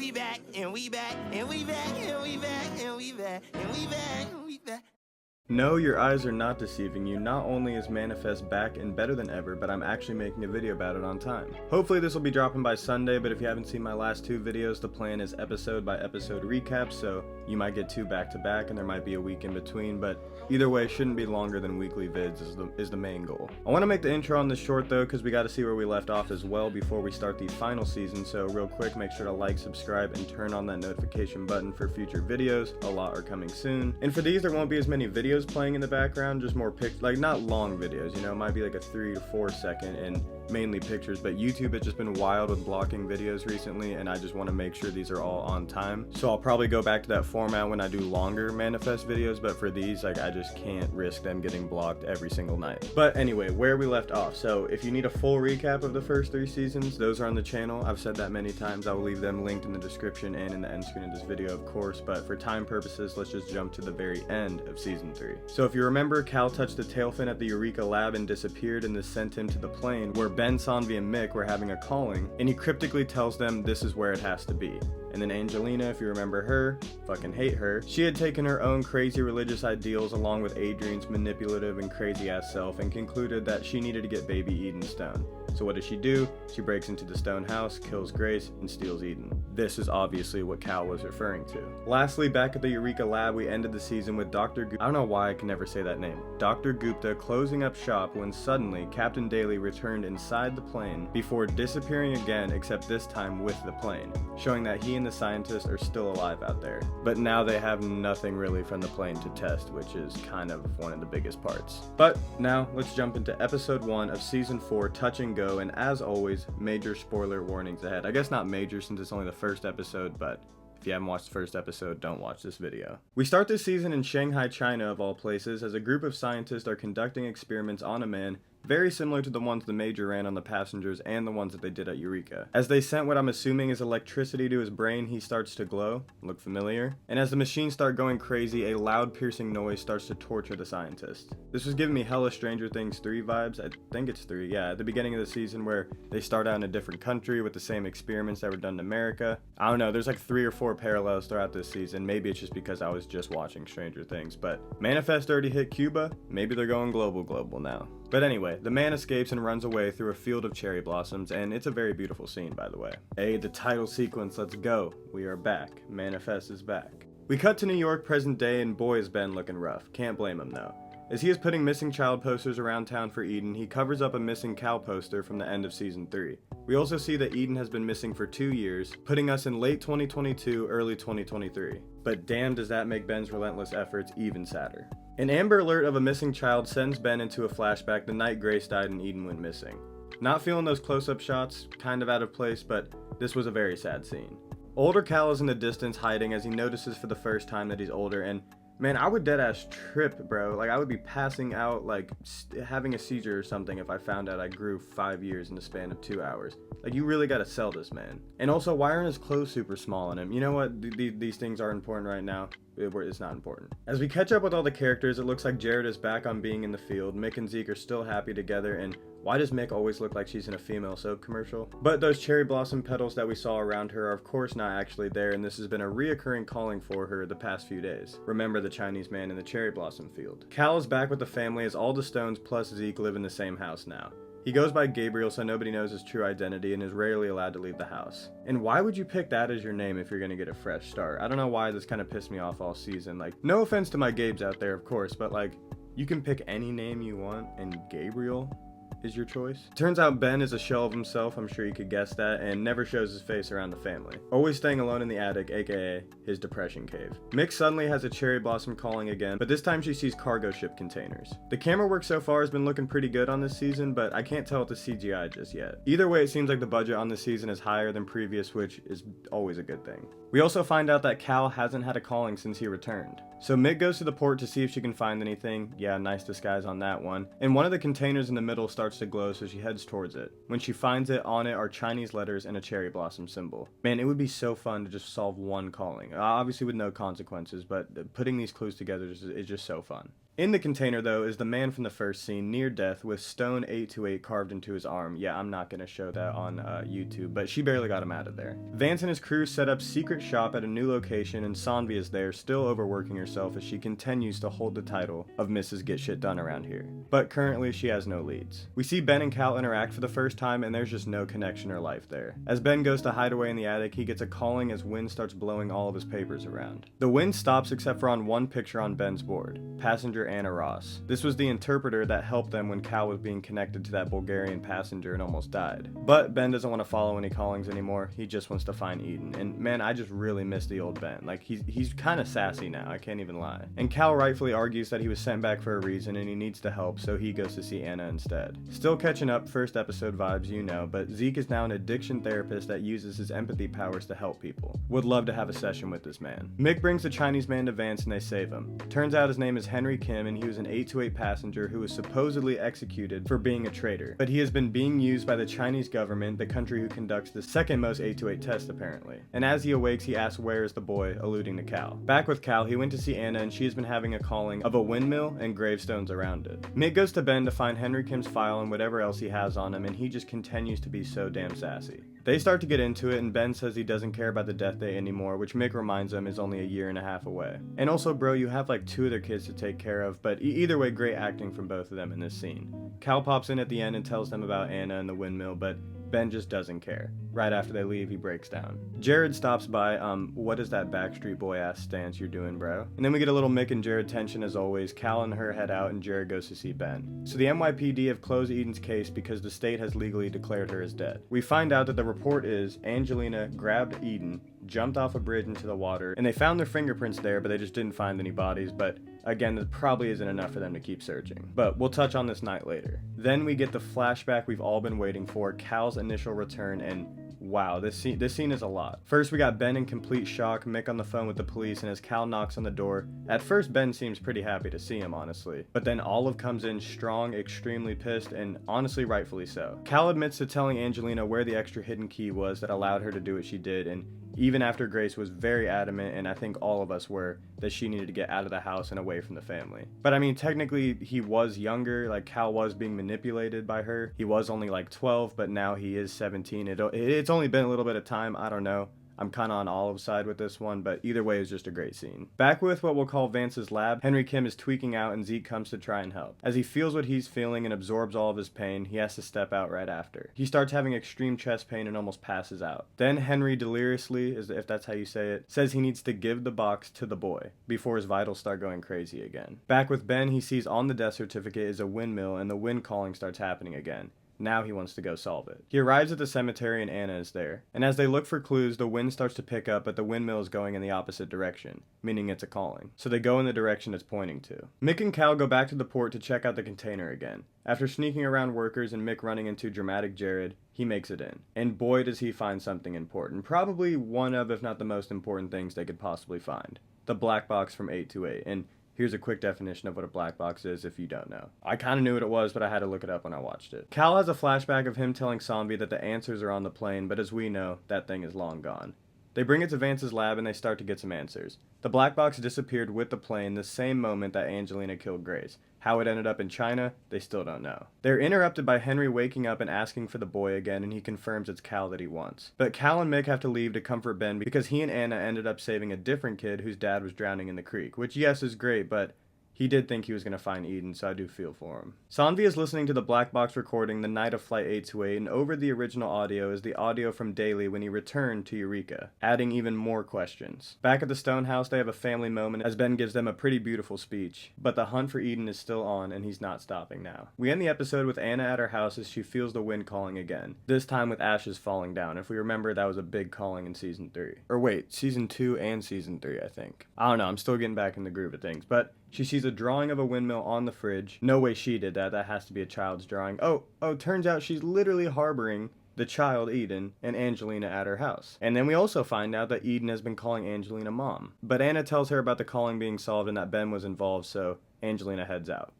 We back, and we back, and we back, and we back, and we back, and we back, and we back. No, your eyes are not deceiving you. Not only is Manifest back and better than ever, but I'm actually making a video about it on time. Hopefully this will be dropping by Sunday, but if you haven't seen my last two videos, the plan is episode by episode recaps, so you might get two back to back and there might be a week in between, but either way, it shouldn't be longer than weekly vids is the main goal. I want to make the intro on this short though, because we got to see where we left off as well before we start the final season, so real quick, make sure to like, subscribe, and turn on that notification button for future videos. A lot are coming soon. And for these, there won't be as many videos playing in the background, just more like not long videos, you know, it might be like a 3 to 4 second and mainly pictures, but YouTube has just been wild with blocking videos recently, and I just want to make sure these are all on time. So I'll probably go back to that format when I do longer Manifest videos, but for these, like, I just can't risk them getting blocked every single night. But anyway, where we left off. So if you need a full recap of the first 3 seasons, those are on the channel. I've said that many times. I will leave them linked in the description and in the end screen of this video, of course, but for time purposes, let's just jump to the very end of season 3. So if you remember, Cal touched the tail fin at the Eureka lab and disappeared, and this sent him to the plane where Ben, Sanvi, and Mick were having a calling, and he cryptically tells them this is where it has to be. And then Angelina, if you remember her, fucking hate her, she had taken her own crazy religious ideals along with Adrian's manipulative and crazy ass self and concluded that she needed to get baby Eden Stone. So what does she do? She breaks into the stone house, kills Grace, and steals Eden. This is obviously what Cal was referring to. Lastly, back at the Eureka lab, we ended the season with Dr. I don't know why I can never say that name. Dr. Gupta closing up shop when suddenly Captain Daly returned inside the plane before disappearing again, except this time with the plane, showing that he and the scientists are still alive out there. But now they have nothing really from the plane to test, which is kind of one of the biggest parts. But now let's jump into episode 1 of season 4, Touch and Go, and as always, major spoiler warnings ahead. I guess not major since it's only the first episode, but if you haven't watched the first episode, don't watch this video. We start this season in Shanghai, China of all places, as a group of scientists are conducting experiments on a man very similar to the ones the Major ran on the passengers and the ones that they did at Eureka. As they sent what I'm assuming is electricity to his brain, he starts to glow. Look familiar? And as the machines start going crazy, a loud piercing noise starts to torture the scientist. This was giving me hella Stranger Things 3 vibes. I think it's 3, yeah, at the beginning of the season where they start out in a different country with the same experiments that were done in America. I don't know, there's like 3 or 4 parallels throughout this season. Maybe it's just because I was just watching Stranger Things, but Manifest already hit Cuba. Maybe they're going global now. But anyway, the man escapes and runs away through a field of cherry blossoms, and it's a very beautiful scene, by the way. Hey, the title sequence, let's go. We are back. Manifest is back. We cut to New York present day, and boy is Ben looking rough. Can't blame him though. As he is putting missing child posters around town for Eden, he covers up a missing Cal poster from the end of season 3. We also see that Eden has been missing for 2 years, putting us in late 2022, early 2023. But damn does that make Ben's relentless efforts even sadder. An Amber Alert of a missing child sends Ben into a flashback the night Grace died and Eden went missing. Not feeling those close-up shots, kind of out of place, but this was a very sad scene. Older Cal is in the distance hiding as he notices for the first time that he's older, and man, I would deadass trip, bro. Like, I would be passing out, like, having a seizure or something if I found out I grew 5 years in the span of 2 hours. Like, you really gotta sell this, man. And also, why aren't his clothes super small on him? You know what? These things are important right now. It's not important. As we catch up with all the characters, it looks like Jared is back on being in the field. Mick and Zeke are still happy together, and why does Mick always look like she's in a female soap commercial? But those cherry blossom petals that we saw around her are of course not actually there, and this has been a reoccurring calling for her the past few days. Remember the Chinese man in the cherry blossom field. Cal is back with the family as all the Stones plus Zeke live in the same house now. He goes by Gabriel, so nobody knows his true identity and is rarely allowed to leave the house. And why would you pick that as your name if you're gonna get a fresh start? I don't know why this kind of pissed me off all season. Like, no offense to my Gabes out there, of course, but like, you can pick any name you want and Gabriel is your choice? Turns out Ben is a shell of himself, I'm sure you could guess that, and never shows his face around the family. Always staying alone in the attic, aka his depression cave. Mick suddenly has a cherry blossom calling again, but this time she sees cargo ship containers. The camera work so far has been looking pretty good on this season, but I can't tell with the CGI just yet. Either way, it seems like the budget on this season is higher than previous, which is always a good thing. We also find out that Cal hasn't had a calling since he returned. So Mick goes to the port to see if she can find anything. Yeah, nice disguise on that one. And one of the containers in the middle starts to glow, so she heads towards it. When she finds it, on it are Chinese letters and a cherry blossom symbol. Man, it would be so fun to just solve one calling. Obviously with no consequences, but putting these clues together is just so fun. In the container, though, is the man from the first scene, near death, with stone 828 carved into his arm. Yeah, I'm not gonna show that on YouTube, but she barely got him out of there. Vance and his crew set up secret shop at a new location, and Sanvi is there, still overworking herself as she continues to hold the title of Mrs. Get Shit Done around here. But currently, she has no leads. We see Ben and Cal interact for the first time, and there's just no connection or life there. As Ben goes to hide away in the attic, he gets a calling as wind starts blowing all of his papers around. The wind stops except for on one picture on Ben's board, passenger Anna Ross. This was the interpreter that helped them when Cal was being connected to that Bulgarian passenger and almost died. But Ben doesn't want to follow any callings anymore, he just wants to find Eden. And man, I just really miss the old Ben. Like, he's kind of sassy now, I can't even lie. And Cal rightfully argues that he was sent back for a reason and he needs the help, so he goes to see Anna instead. Still catching up, first episode vibes, you know, but Zeke is now an addiction therapist that uses his empathy powers to help people. Would love to have a session with this man. Mick brings the Chinese man to Vance and they save him. Turns out his name is Henry Kim and he was an 828 passenger who was supposedly executed for being a traitor. But he has been being used by the Chinese government, the country who conducts the second most 828 test apparently. And as he awakes, he asks where is the boy, alluding to Cal. Back with Cal, he went to see Anna and she has been having a calling of a windmill and gravestones around it. Mick goes to Ben to find Henry Kim's file and whatever else he has on him, and he just continues to be so damn sassy. They start to get into it and Ben says he doesn't care about the death day anymore, which Mick reminds him is only a year and a half away. And also, bro, you have like 2 other kids to take care of, but either way, great acting from both of them in this scene. Cal pops in at the end and tells them about Anna and the windmill, but Ben just doesn't care. Right after they leave, he breaks down. Jared stops by, what is that Backstreet Boy ass stance you're doing, bro? And then we get a little Mick and Jared tension as always. Cal and her head out and Jared goes to see Ben. So the NYPD have closed Eden's case because the state has legally declared her as dead. We find out that the report is Angelina grabbed Eden, jumped off a bridge into the water, and they found their fingerprints there, but they just didn't find any bodies. But again, that probably isn't enough for them to keep searching. But we'll touch on this night later. Then we get the flashback we've all been waiting for, Cal's initial return, and wow, this scene is a lot. First, we got Ben in complete shock, Mick on the phone with the police, and as Cal knocks on the door, at first Ben seems pretty happy to see him, honestly. But then Olive comes in strong, extremely pissed, and honestly rightfully so. Cal admits to telling Angelina where the extra hidden key was that allowed her to do what she did, and even after Grace was very adamant, and I think all of us were, that she needed to get out of the house and away from the family. But I mean, technically, he was younger, like Cal was being manipulated by her. He was only like 12, but now he is 17. It's only been a little bit of time, I don't know. I'm kind of on Olive's side with this one, but either way, it's just a great scene. Back with what we'll call Vance's lab, Henry Kim is tweaking out and Zeke comes to try and help. As he feels what he's feeling and absorbs all of his pain, he has to step out right after. He starts having extreme chest pain and almost passes out. Then Henry deliriously, if that's how you say it, says he needs to give the box to the boy before his vitals start going crazy again. Back with Ben, he sees on the death certificate is a windmill and the wind calling starts happening again. Now he wants to go solve it. He arrives at the cemetery and Anna is there. And as they look for clues, the wind starts to pick up, but the windmill is going in the opposite direction, meaning it's a calling. So they go in the direction it's pointing to. Mick and Cal go back to the port to check out the container again. After sneaking around workers and Mick running into dramatic Jared, he makes it in. And boy does he find something important. Probably one of, if not the most important things they could possibly find. The black box from 828. And here's a quick definition of what a black box is if you don't know. I kind of knew what it was, but I had to look it up when I watched it. Cal has a flashback of him telling Sanvi that the answers are on the plane, but as we know, that thing is long gone. They bring it to Vance's lab and they start to get some answers. The black box disappeared with the plane the same moment that Angelina killed Grace. How it ended up in China, they still don't know. They're interrupted by Henry waking up and asking for the boy again, and he confirms it's Cal that he wants. But Cal and Mick have to leave to comfort Ben because he and Anna ended up saving a different kid whose dad was drowning in the creek, which yes is great, but he did think he was going to find Eden, so I do feel for him. Sanvi is listening to the black box recording the night of Flight 828, and over the original audio is the audio from Daly when he returned to Eureka, adding even more questions. Back at the Stone House, they have a family moment as Ben gives them a pretty beautiful speech, but the hunt for Eden is still on, and he's not stopping now. We end the episode with Anna at her house as she feels the wind calling again, this time with ashes falling down. If we remember, that was a big calling in Season 3. Or wait, Season 2 and Season 3, I think. I don't know, I'm still getting back in the groove of things, but she sees a drawing of a windmill on the fridge. No way she did that. That has to be a child's drawing. Oh, turns out she's literally harboring the child Eden and Angelina at her house. And then we also find out that Eden has been calling Angelina mom. But Anna tells her about the calling being solved and that Ben was involved, so Angelina heads out.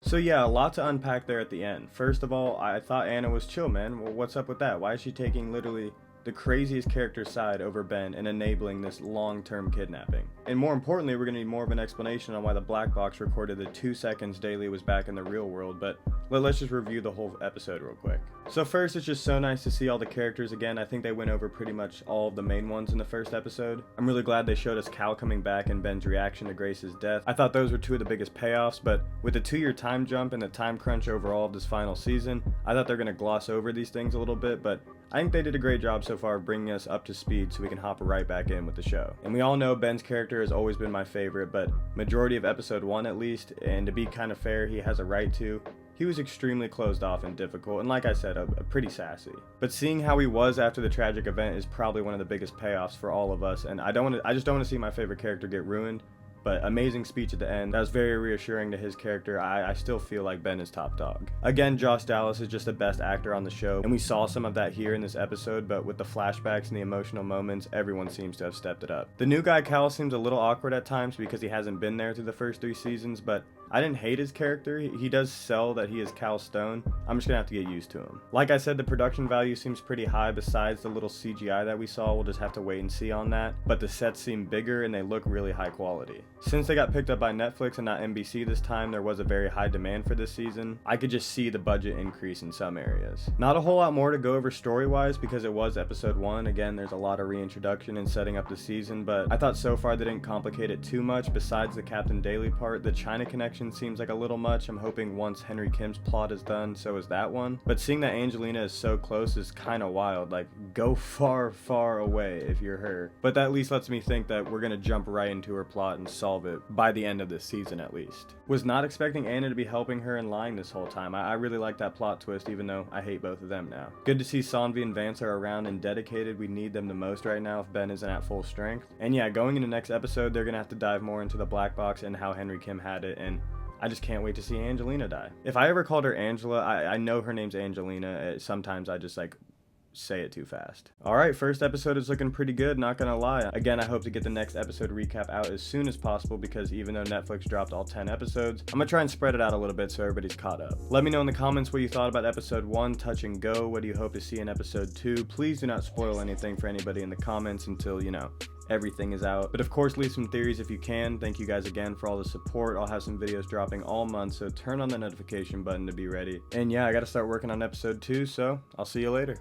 So yeah, a lot to unpack there at the end. First of all, I thought Anna was chill, man. Well, what's up with that? Why is she taking literally the the craziest character side over Ben and enabling this long-term kidnapping. And more importantly, we're going to need more of an explanation on why the black box recorded the 2 seconds Daly was back in the real world, but let's just review the whole episode real quick. So first, it's just so nice to see all the characters again. I think they went over pretty much all of the main ones in the first episode. I'm really glad they showed us Cal coming back and Ben's reaction to Grace's death. I thought those were two of the biggest payoffs, but with the 2-year time jump and the time crunch overall of this final season, I thought they're going to gloss over these things a little bit, but I think they did a great job so far of bringing us up to speed so we can hop right back in with the show. And we all know Ben's character has always been my favorite, but majority of episode 1 at least, and to be kind of fair, he has a right to, he was extremely closed off and difficult, and like I said, a pretty sassy. But seeing how he was after the tragic event is probably one of the biggest payoffs for all of us, and I just don't want to see my favorite character get ruined. But amazing speech at the end. That was very reassuring to his character. I still feel like Ben is top dog. Again, Josh Dallas is just the best actor on the show, and we saw some of that here in this episode, but with the flashbacks and the emotional moments, everyone seems to have stepped it up. The new guy Cal seems a little awkward at times because he hasn't been there through the first 3 seasons, but I didn't hate his character. He does sell that he is Cal Stone. I'm just gonna have to get used to him. Like I said, the production value seems pretty high besides the little CGI that we saw. We'll just have to wait and see on that. But the sets seem bigger and they look really high quality. Since they got picked up by Netflix and not NBC this time, there was a very high demand for this season. I could just see the budget increase in some areas. Not a whole lot more to go over story-wise because it was episode 1. Again, there's a lot of reintroduction and setting up the season, but I thought so far they didn't complicate it too much besides the Captain Daly part. The China connection seems like a little much. I'm hoping once Henry Kim's plot is done, so is that one. But seeing that Angelina is so close is kind of wild. Like, go far, far away if you're her. But that at least lets me think that we're gonna jump right into her plot and solve it by the end of this season at least. Was not expecting Anna to be helping her and lying this whole time. I really like that plot twist, even though I hate both of them now. Good to see Sanvi and Vance are around and dedicated. We need them the most right now if Ben isn't at full strength. And yeah, going into next episode, they're gonna have to dive more into the black box and how Henry Kim had it, and I just can't wait to see Angelina die. If I ever called her Angela, I know her name's Angelina. Sometimes I just like say it too fast. Alright, first episode is looking pretty good, not gonna lie. Again, I hope to get the next episode recap out as soon as possible because even though Netflix dropped all 10 episodes, I'm gonna try and spread it out a little bit so everybody's caught up. Let me know in the comments what you thought about episode 1, Touch and Go. What do you hope to see in episode 2? Please do not spoil anything for anybody in the comments until, you know, everything is out. But of course, leave some theories if you can. Thank you guys again for all the support. I'll have some videos dropping all month, so turn on the notification button to be ready. And yeah, I gotta start working on episode 2, so I'll see you later.